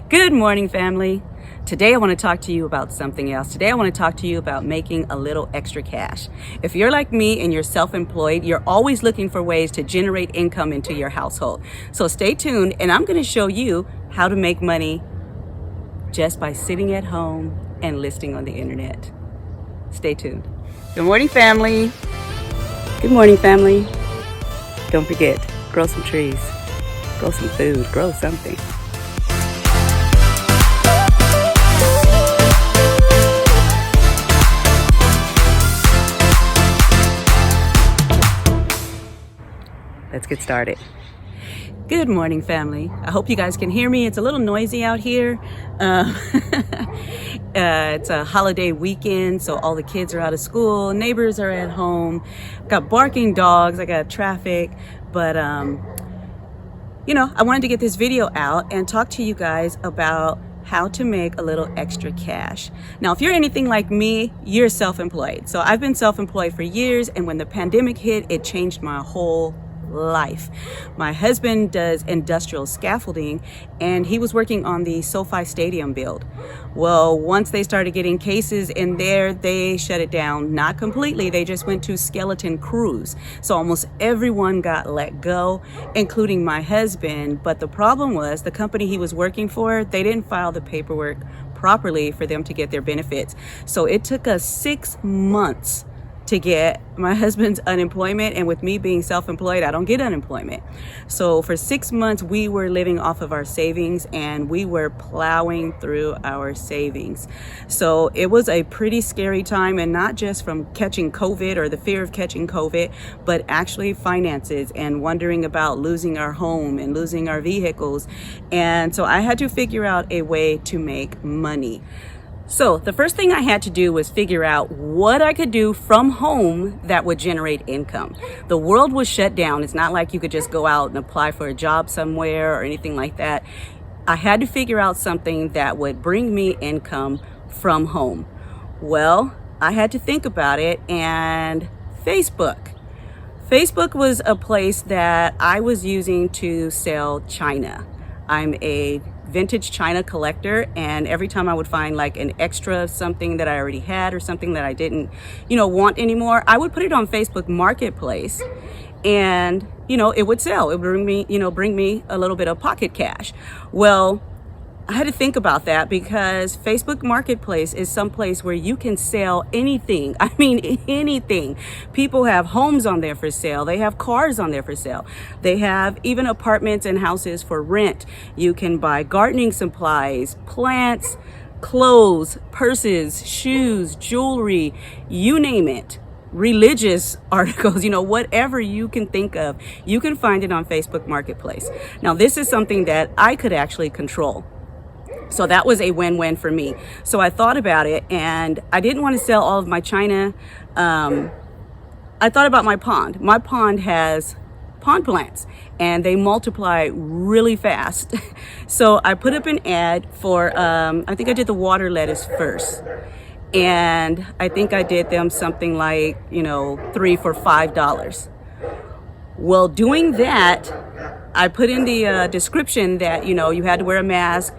Good morning, family. Today I want to talk to you about something else. Today I want to talk to you about making a little extra cash. If you're like me and you're self-employed, you're always looking for ways to generate income into your household. So stay tuned and I'm going to show you how to make money just by sitting at home and listing on the internet. Stay tuned. Good morning, family. Good morning, family. Don't forget, grow some trees, grow some food, grow something. Let's get started. Good morning, family. I hope you guys can hear me. It's a little noisy out here. It's a holiday weekend, so all the kids are out of school, neighbors are at home, got barking dogs, I got traffic, but I wanted to get this video out and talk to you guys about how to make a little extra cash. Now, if you're anything like me, you're self-employed. So I've been self-employed for years, and when the pandemic hit, it changed my whole life. My husband does industrial scaffolding and he was working on the SoFi Stadium build. Well, once they started getting cases in there, they shut it down. Not completely, they just went to skeleton crews. So almost everyone got let go, including my husband. But the problem was the company he was working for, they didn't file the paperwork properly for them to get their benefits. So it took us 6 months to get my husband's unemployment, and with me being self-employed, I don't get unemployment. So for 6 months we were living off of our savings and we were plowing through our savings. So it was a pretty scary time, and not just from catching COVID or the fear of catching COVID, but actually finances and wondering about losing our home and losing our vehicles. And so I had to figure out a way to make money. So the first thing I had to do was figure out what I could do from home that would generate income. The world was shut down. It's not like you could just go out and apply for a job somewhere or anything like that. I had to figure out something that would bring me income from home. Well, I had to think about it, and Facebook was a place that I was using to sell china. I'm a vintage china collector, and every time I would find like an extra of something that I already had or something that I didn't want anymore, I would put it on Facebook Marketplace, and it would sell. It would bring me a little bit of pocket cash. Well, I had to think about that because Facebook Marketplace is some place where you can sell anything. I mean, anything. People have homes on there for sale. They have cars on there for sale. They have even apartments and houses for rent. You can buy gardening supplies, plants, clothes, purses, shoes, jewelry, you name it. Religious articles, whatever you can think of, you can find it on Facebook Marketplace. Now, this is something that I could actually control. So that was a win-win for me. So I thought about it, and I didn't want to sell all of my china. I thought about my pond. My pond has pond plants and they multiply really fast. So I put up an ad for, I think I did the water lettuce first. And I think I did them something like, 3 for $5. Well, doing that, I put in the description that, you had to wear a mask,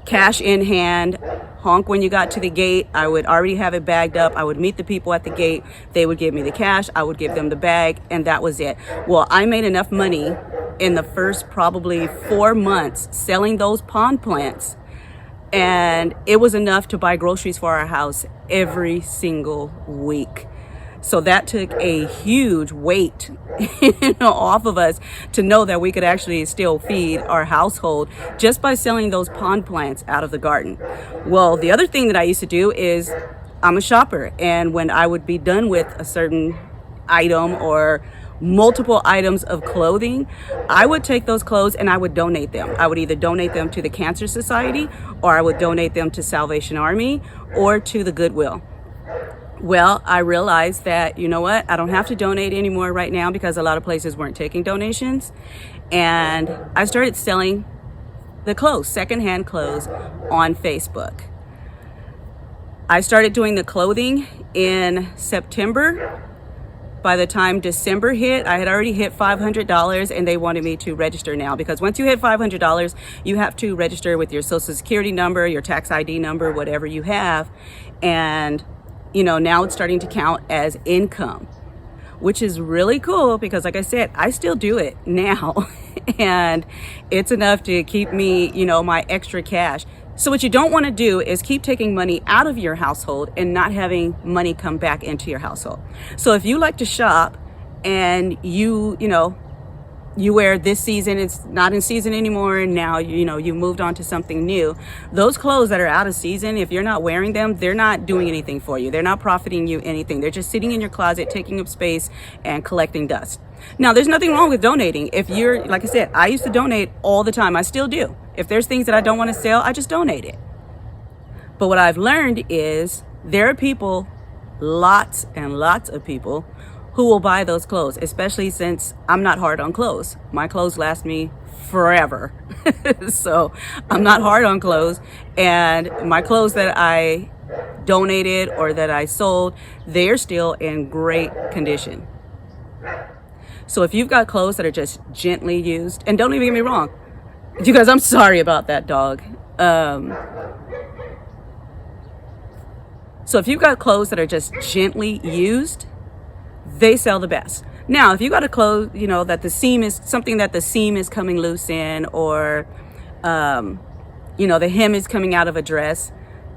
cash in hand, honk when you got to the gate. I would already have it bagged up. I would meet the people at the gate. They would give me the cash. I would give them the bag, and that was it. Well, I made enough money in the first probably 4 months selling those pond plants, and it was enough to buy groceries for our house every single week. So that took a huge weight off of us to know that we could actually still feed our household just by selling those pond plants out of the garden. Well, the other thing that I used to do is I'm a shopper, and when I would be done with a certain item or multiple items of clothing, I would take those clothes and I would donate them. I would either donate them to the Cancer Society, or I would donate them to Salvation Army or to the Goodwill. Well, I realized that, I don't have to donate anymore right now because a lot of places weren't taking donations. And I started selling the clothes, secondhand clothes, on Facebook. I started doing the clothing in September. by the time December hit, I had already hit $500, and they wanted me to register now, because once you hit $500, you have to register with your social security number, your tax ID number, whatever you have. And, you know, now it's starting to count as income, which is really cool because, like I said, I still do it now. And it's enough to keep me, you know, my extra cash. So what you don't want to do is keep taking money out of your household and not having money come back into your household. So if you like to shop and you know, you wear this season, it's not in season anymore, and now, you know, you moved on to something new. Those clothes that are out of season, if you're not wearing them, they're not doing anything for you. They're not profiting you anything. They're just sitting in your closet, taking up space and collecting dust. Now, there's nothing wrong with donating. If you're, like I said, I used to donate all the time. I still do. If there's things that I don't want to sell, I just donate it. But what I've learned is there are people, lots and lots of people, who will buy those clothes, especially since I'm not hard on clothes. My clothes last me forever. So I'm not hard on clothes. And my clothes that I donated or that I sold, they're still in great condition. So if you've got clothes that are just gently used, and don't even get me wrong, you guys, I'm sorry about that dog. So if you've got clothes that are just gently used, they sell the best. Now, if you got a clothes, you know, that the seam is something that the seam is coming loose in, or, you know, the hem is coming out of a dress,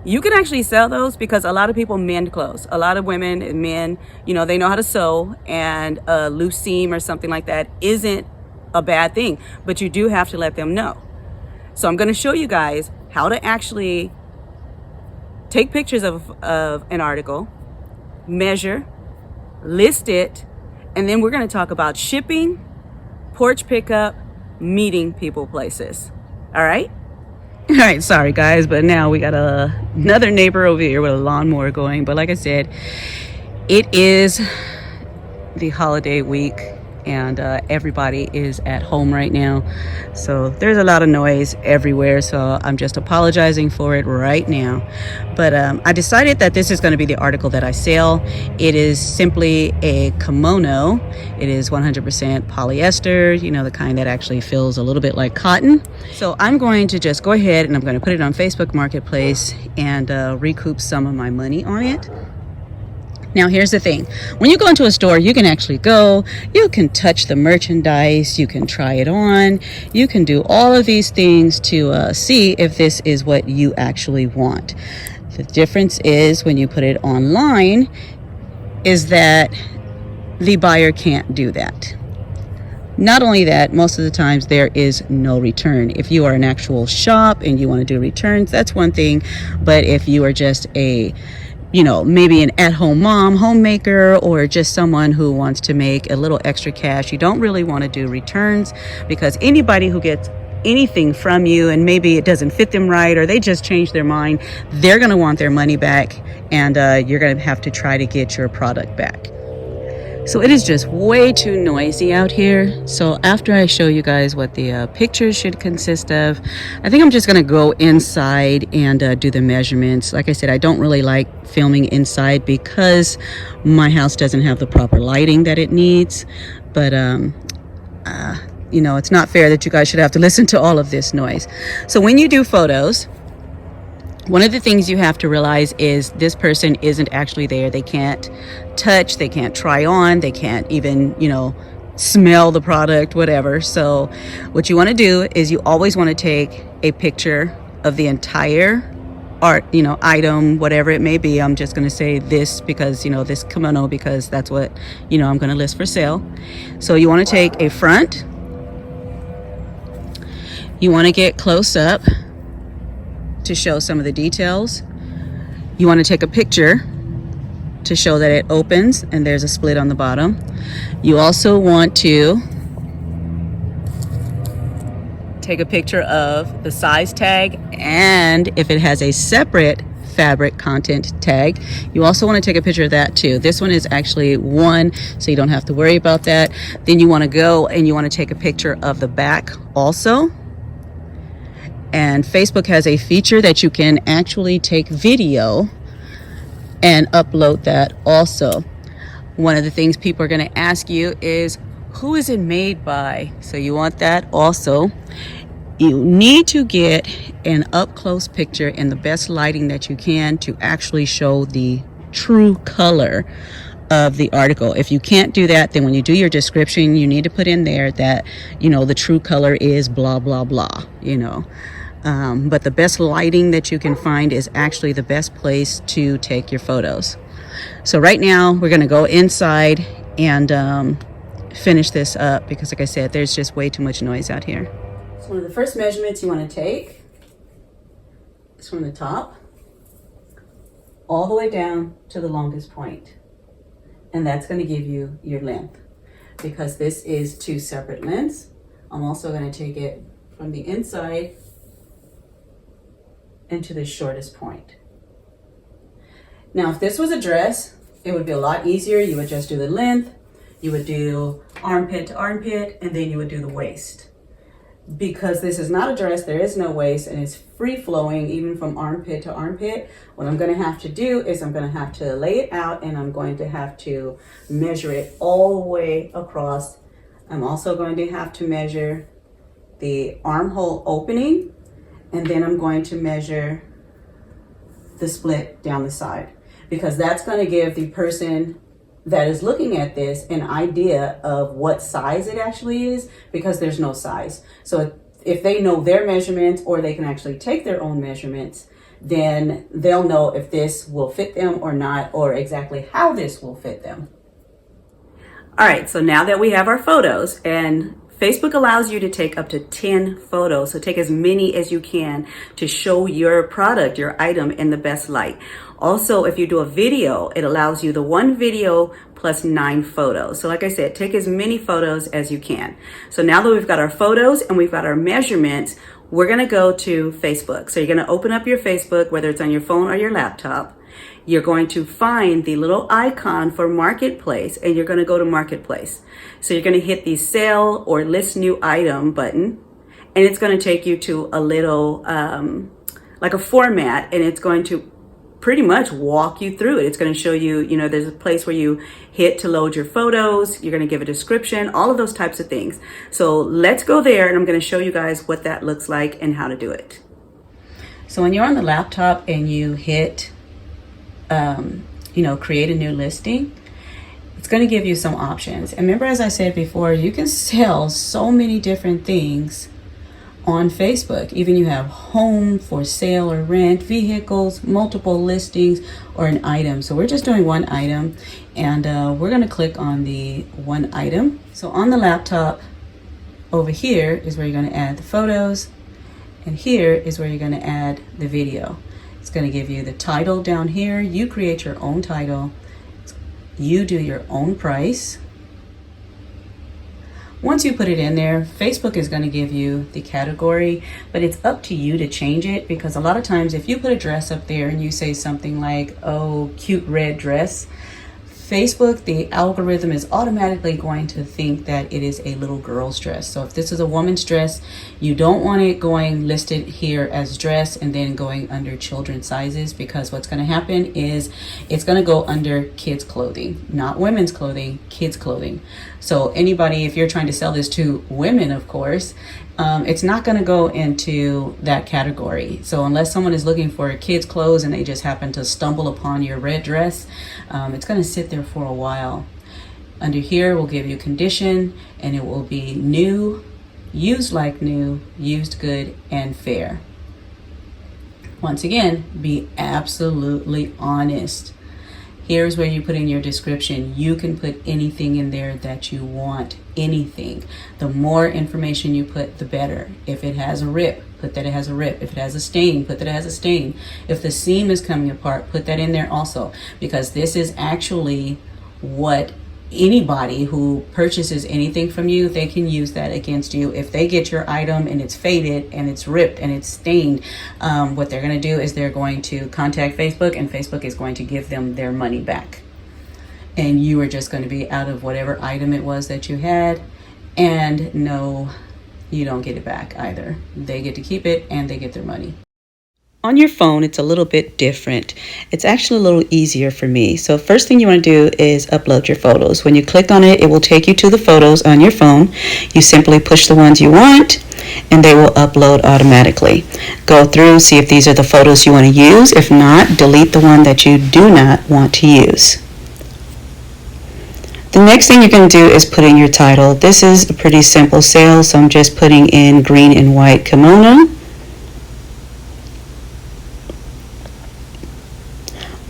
you can actually sell those, because a lot of people mend clothes. A lot of women and men, you know, they know how to sew, and a loose seam or something like that isn't a bad thing, but you do have to let them know. So I'm going to show you guys how to actually take pictures of an article, measure, list it, and then we're going to talk about shipping, porch pickup, meeting people places. All right? All right, sorry guys, but now we got another neighbor over here with a lawnmower going. But like I said, it is the holiday week, and everybody is at home right now, so there's a lot of noise everywhere, so I'm just apologizing for it right now. But I decided that this is going to be the article that I sell. It is simply a kimono. It is 100% polyester, you know, the kind that actually feels a little bit like cotton. So I'm going to just go ahead and I'm going to put it on Facebook Marketplace and recoup some of my money on it. Now, here's the thing. When you go into a store, you can actually go, you can touch the merchandise, you can try it on, you can do all of these things to see if this is what you actually want. The difference is when you put it online is that the buyer can't do that. Not only that, most of the times there is no return. If you are an actual shop and you want to do returns, that's one thing. But if you are just a, you know, maybe an at-home mom, homemaker, or just someone who wants to make a little extra cash, you don't really want to do returns, because anybody who gets anything from you and maybe it doesn't fit them right, or they just change their mind, they're going to want their money back, and you're going to have to try to get your product back. So it is just way too noisy out here. So after I show you guys what the pictures should consist of, I think I'm just going to go inside and do the measurements. Like I said, I don't really like filming inside because my house doesn't have the proper lighting that it needs. But, you know, it's not fair that you guys should have to listen to all of this noise. So when you do photos, one of the things you have to realize is this person isn't actually there. They can't touch, they can't try on, they can't even, you know, smell the product, whatever. So what you want to do is you always want to take a picture of the entire art, you know, item, whatever it may be. I'm just going to say this because, you know, this kimono, because that's what, you know, I'm going to list for sale. So you want to take a front. You want to get close up to show some of the details. You want to take a picture to show that it opens and there's a split on the bottom. You also want to take a picture of the size tag, and if it has a separate fabric content tag, you also want to take a picture of that too. This one is actually one, so you don't have to worry about that. Then you want to go and you want to take a picture of the back also. And Facebook has a feature that you can actually take video and upload that also. One of the things people are going to ask you is, who is it made by? So you want that also. You need to get an up-close picture in the best lighting that you can to actually show the true color of the article. If you can't do that, then when you do your description, you need to put in there that, you know, the true color is blah, blah, blah, you know. But the best lighting that you can find is actually the best place to take your photos. So right now we're going to go inside and finish this up because, like I said, there's just way too much noise out here. So one of the first measurements you want to take is from the top all the way down to the longest point. And that's going to give you your length. Because this is 2 separate lengths, I'm also going to take it from the inside into the shortest point. Now, if this was a dress, it would be a lot easier. You would just do the length, you would do armpit to armpit, and then you would do the waist. Because this is not a dress, there is no waist, and it's free flowing even from armpit to armpit. What I'm going to have to do is I'm going to have to lay it out, and I'm going to have to measure it all the way across. I'm also going to have to measure the armhole opening, and then I'm going to measure the split down the side, because that's going to give the person that is looking at this an idea of what size it actually is, because there's no size. So if they know their measurements, or they can actually take their own measurements, then they'll know if this will fit them or not, or exactly how this will fit them. All right, so now that we have our photos, and Facebook allows you to take up to 10 photos, so take as many as you can to show your product, your item in the best light. Also, if you do a video, it allows you the 1 video plus 9 photos. So like I said, take as many photos as you can. So now that we've got our photos and we've got our measurements, we're gonna go to Facebook. So you're gonna open up your Facebook, whether it's on your phone or your laptop. You're going to find the little icon for Marketplace, and you're going to go to Marketplace. So you're going to hit the sell or list new item button, and it's going to take you to a little, like a format, and it's going to pretty much walk you through it. It's going to show you, you know, there's a place where you hit to load your photos. You're going to give a description, all of those types of things. So let's go there, and I'm going to show you guys what that looks like and how to do it. So when you're on the laptop and you hit you know, create a new listing, it's going to give you some options. And remember, as I said before, you can sell so many different things on Facebook. Even you have home, for sale or rent, vehicles, multiple listings, or an item. So we're just doing one item, and we're going to click on the one item. So on the laptop over here is where you're going to add the photos, and here is where you're going to add the video. It's going to give you the title down here. You create your own title. You do your own price. Once you put it in there, Facebook is going to give you the category, but it's up to you to change it, because a lot of times if you put a dress up there and you say something like, oh, cute red dress, Facebook, the algorithm is automatically going to think that it is a little girl's dress. So if this is a woman's dress, you don't want it going listed here as dress and then going under children's sizes, because what's going to happen is it's going to go under kids clothing, not women's clothing, kids clothing. So anybody, if you're trying to sell this to women, of course, it's not going to go into that category. So unless someone is looking for kids clothes and they just happen to stumble upon your red dress, it's going to sit there for a while. Under here, we'll give you condition, and it will be new, used like new, used good, and fair. Once again, be absolutely honest. Here's where you put in your description. You can put anything in there that you want, anything. The more information you put, the better. If it has a rip, put that it has a rip. If it has a stain, put that it has a stain. If the seam is coming apart, put that in there also, because this is actually what anybody who purchases anything from you, they can use that against you. If they get your item and it's faded and it's ripped and it's stained, what they're going to do is they're going to contact Facebook, and Facebook is going to give them their money back. And you are just going to be out of whatever item it was that you had, and no, you don't get it back either. They get to keep it and they get their money. On your phone, it's a little bit different. It's actually a little easier for me. So first thing you want to do is upload your photos. When you click on it, it will take you to the photos on your phone. You simply push the ones you want and they will upload automatically. Go through, see if these are the photos you want to use. If not, delete the one that you do not want to use. The next thing you're going to do is put in your title. This is a pretty simple sale, so I'm just putting in green and white kimono.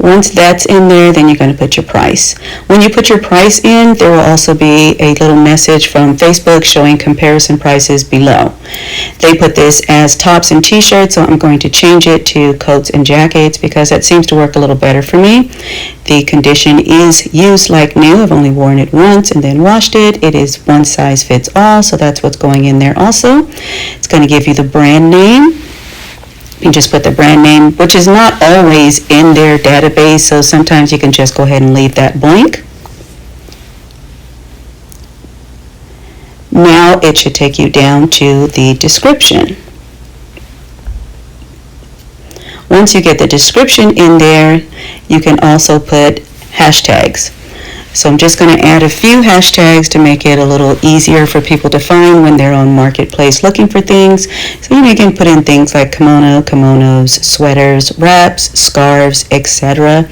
Once that's in there, then you're going to put your price. When you put your price in, there will also be a little message from Facebook showing comparison prices below. They put this as tops and t-shirts, so I'm going to change it to coats and jackets because that seems to work a little better for me. The condition is used like new. I've only worn it once and then washed it. It is one size fits all, so that's what's going in there also. It's going to give you the brand name. You just put the brand name, which is not always in their database, so sometimes you can just go ahead and leave that blank. Now it should take you down to the description. Once you get the description in there, you can also put hashtags. So I'm just going to add a few hashtags to make it a little easier for people to find when they're on Marketplace looking for things. So you can put in things like kimono, kimonos, sweaters, wraps, scarves, etc.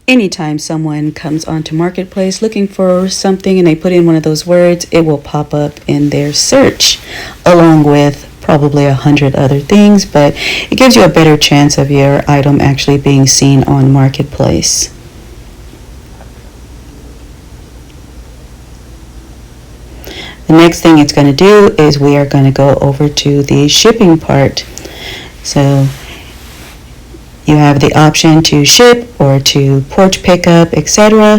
Anytime someone comes onto Marketplace looking for something and they put in one of those words, it will pop up in their search along with probably 100 other things, but it gives you a better chance of your item actually being seen on Marketplace. The next thing it's going to do is we are going to go over to the shipping part. So you have the option to ship or to porch pickup, etc.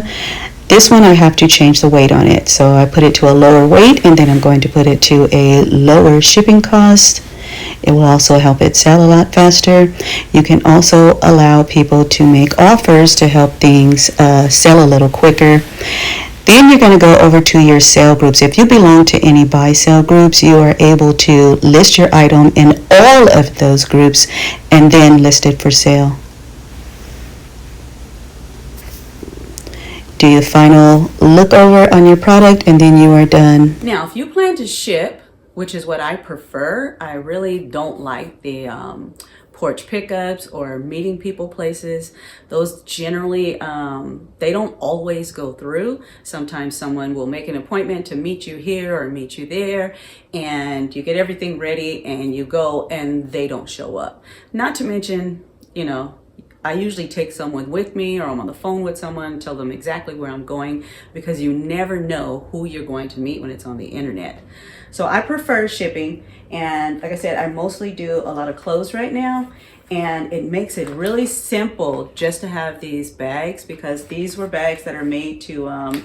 This one I have to change the weight on it. So I put it to a lower weight and then I'm going to put it to a lower shipping cost. It will also help it sell a lot faster. You can also allow people to make offers to help things sell a little quicker. Then you're going to go over to your sale groups. If you belong to any buy sale groups, you are able to list your item in all of those groups and then list it for sale. Do your final look over on your product and then you are done. Now, if you plan to ship, which is what I prefer, I really don't like the porch pickups or meeting people places. Those generally, they don't always go through. Sometimes someone will make an appointment to meet you here or meet you there, and you get everything ready and you go and they don't show up. Not to mention, you know, I usually take someone with me or I'm on the phone with someone, tell them exactly where I'm going because you never know who you're going to meet when it's on the internet. So I prefer shipping, and like I said, I mostly do a lot of clothes right now, and it makes it really simple just to have these bags because these were bags that are made to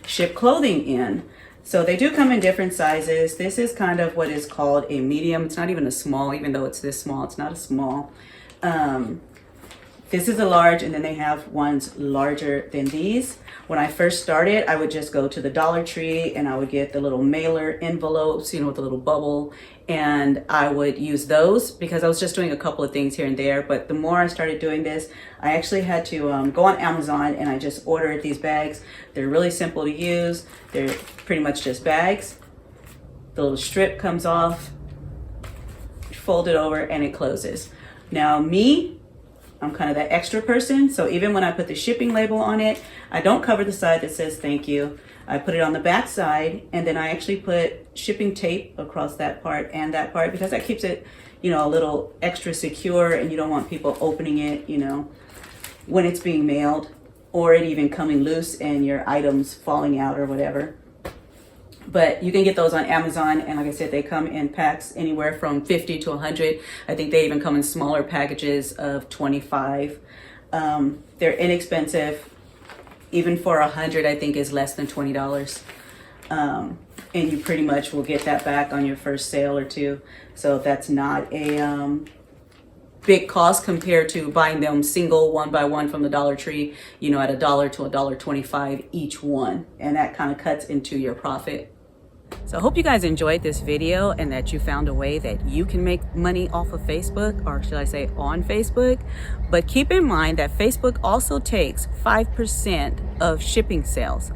ship clothing in. So they do come in different sizes. This is kind of what is called a medium. It's not even a small, even though it's this small, it's not a small. This is a large, and then they have ones larger than these. When I first started, I would just go to the Dollar Tree and I would get the little mailer envelopes, you know, with the little bubble, and I would use those because I was just doing a couple of things here and there. But the more I started doing this, I actually had to go on Amazon and I just ordered these bags. They're really simple to use. They're pretty much just bags. The little strip comes off, fold it over, and it closes. Now me, I'm kind of that extra person, so even when I put the shipping label on it, I don't cover the side that says thank you. I put it on the back side, and then I actually put shipping tape across that part and that part because that keeps it, you know, a little extra secure, and you don't want people opening it, you know, when it's being mailed, or it even coming loose and your items falling out or whatever. But you can get those on Amazon, and like I said, they come in packs anywhere from 50 to 100. I think they even come in smaller packages of 25. They're inexpensive. Even for 100, I think is less than $20. And you pretty much will get that back on your first sale or two. So that's not a big cost compared to buying them single one by one from the Dollar Tree, you know, at $1 to $1.25 each one. And that kind of cuts into your profit. So I hope you guys enjoyed this video and that you found a way that you can make money off of Facebook, or should I say on Facebook. But keep in mind that Facebook also takes 5% of shipping sales.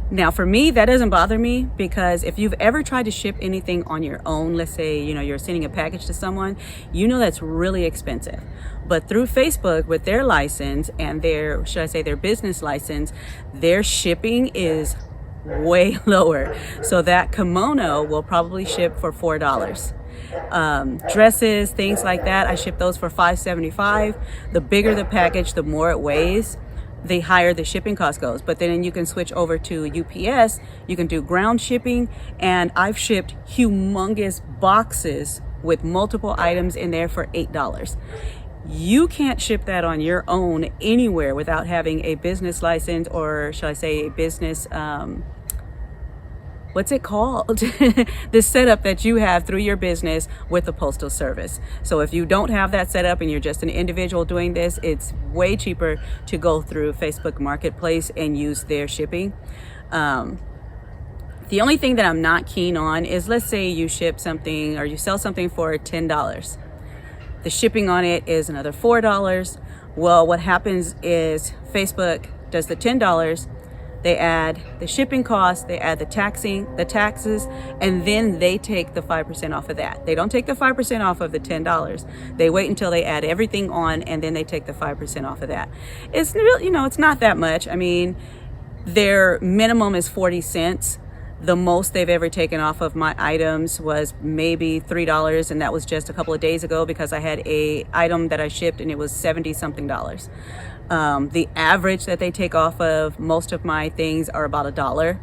Now for me, that doesn't bother me, because if you've ever tried to ship anything on your own, let's say, you're sending a package to someone, that's really expensive. But through Facebook, with their license and their, should I say, their business license, their shipping is way lower. So that kimono will probably ship for $4. Dresses, things like that, I ship those for $5.75. The bigger the package, the more it weighs, the higher the shipping cost goes. But then you can switch over to UPS, you can do ground shipping, and I've shipped humongous boxes with multiple items in there for $8. You can't ship that on your own anywhere without having a business license, or should I say a business, what's it called? The setup that you have through your business with the Postal Service. So if you don't have that set up and you're just an individual doing this, it's way cheaper to go through Facebook Marketplace and use their shipping. The only thing that I'm not keen on is, let's say you ship something or you sell something for $10. The shipping on it is another $4. Well, what happens is Facebook does the $10, they add the shipping costs, they add the taxes, and then they take the 5% off of that. They don't take the 5% off of the $10. They wait until they add everything on, and then they take the 5% off of that. It's real, it's not that much. I mean, their minimum is 40 cents. The most they've ever taken off of my items was maybe $3, and that was just a couple of days ago, because I had a item that I shipped and it was 70 something dollars. The average that they take off of most of my things are about $1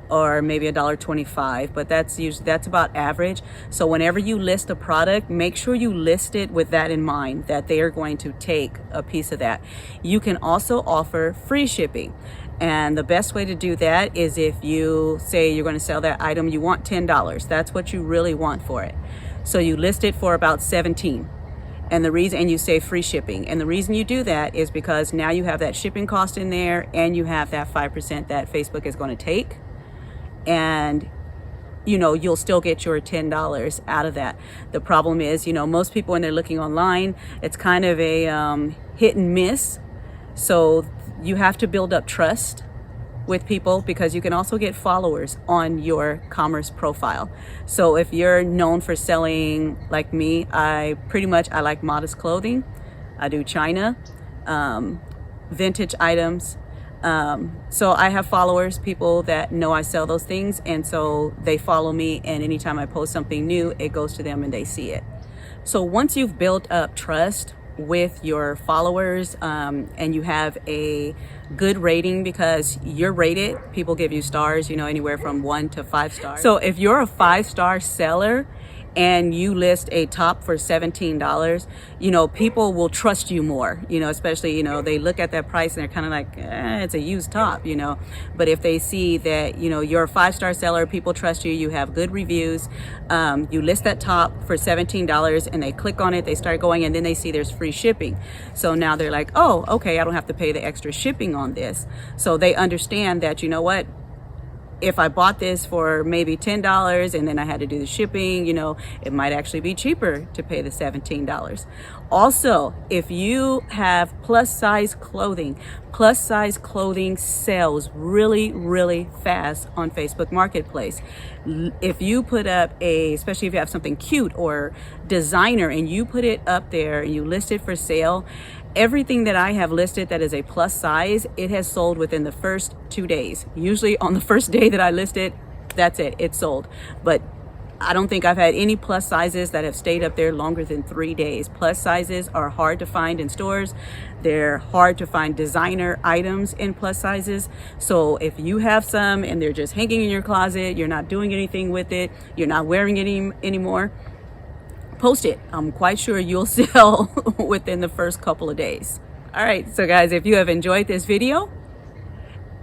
or maybe $1.25, but that's about average. So whenever you list a product, make sure you list it with that in mind, that they are going to take a piece of that. You can also offer free shipping. And the best way to do that is if you say you're going to sell that item, you want $10. That's what you really want for it. So you list it for about 17. And you say free shipping. And the reason you do that is because now you have that shipping cost in there, and you have that 5% that Facebook is going to take. And you'll still get your $10 out of that. The problem is, most people, when they're looking online, it's kind of a hit and miss. So you have to build up trust with people, because you can also get followers on your commerce profile. So if you're known for selling, like me, I like modest clothing. I do China, vintage items. So I have followers, people that know I sell those things, and so they follow me, and anytime I post something new, it goes to them and they see it. So once you've built up trust with your followers, and you have a good rating, because you're rated, people give you stars, anywhere from 1 to 5 stars. So if you're a 5-star seller and you list a top for $17, people will trust you more, especially, they look at that price and they're kind of like, it's a used top, but if they see that, you're a 5-star seller, people trust you, you have good reviews, you list that top for $17 and they click on it, they start going, and then they see there's free shipping. So now they're like, oh, okay, I don't have to pay the extra shipping on this. So they understand that, if I bought this for maybe $10 and then I had to do the shipping, it might actually be cheaper to pay the $17. Also, if you have plus size clothing sells really, really fast on Facebook Marketplace. If you put up especially if you have something cute or designer and you put it up there and you list it for sale, everything that I have listed that is a plus size, it has sold within the first 2 days. Usually on the first day that I list it, that's it, it's sold. But I don't think I've had any plus sizes that have stayed up there longer than 3 days. Plus sizes are hard to find in stores. They're hard to find designer items in plus sizes. So if you have some and they're just hanging in your closet, you're not doing anything with it, you're not wearing it anymore, post it. I'm quite sure you'll sell within the first couple of days. All right, so guys, if you have enjoyed this video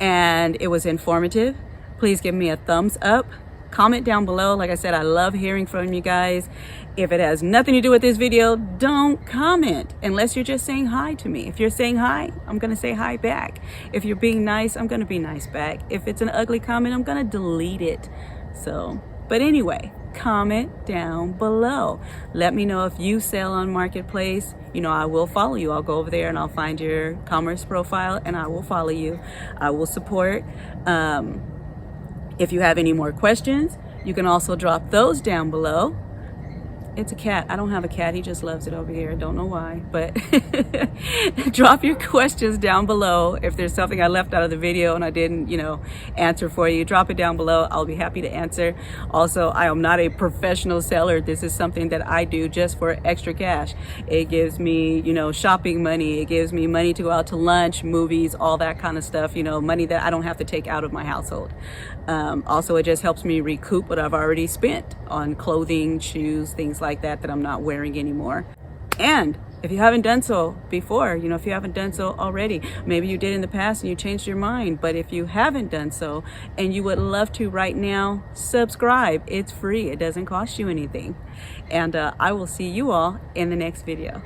and it was informative, please give me a thumbs up. Comment down below. Like I said, I love hearing from you guys. If it has nothing to do with this video, don't comment unless you're just saying hi to me. If you're saying hi, I'm gonna say hi back. If you're being nice, I'm gonna be nice back. If it's an ugly comment, I'm gonna delete it. So But anyway, comment down below. Let me know if you sell on Marketplace. You know, I will follow you. I'll go over there and I'll find your commerce profile and I will follow you. I will support. If you have any more questions, you can also drop those down below. It's a cat. I don't have a cat. He just loves it over here. I don't know why, but drop your questions down below. If there's something I left out of the video and I didn't, you know, answer for you, drop it down below. I'll be happy to answer. Also, I am not a professional seller. This is something that I do just for extra cash. It gives me, you know, shopping money. It gives me money to go out to lunch, movies, all that kind of stuff, you know, money that I don't have to take out of my household. Also, it just helps me recoup what I've already spent on clothing, shoes, things like that I'm not wearing anymore. And if you haven't done so before, you know, if you haven't done so already, maybe you did in the past and you changed your mind, but if you haven't done so and you would love to right now, subscribe. It's free. It doesn't cost you anything. And I will see you all in the next video.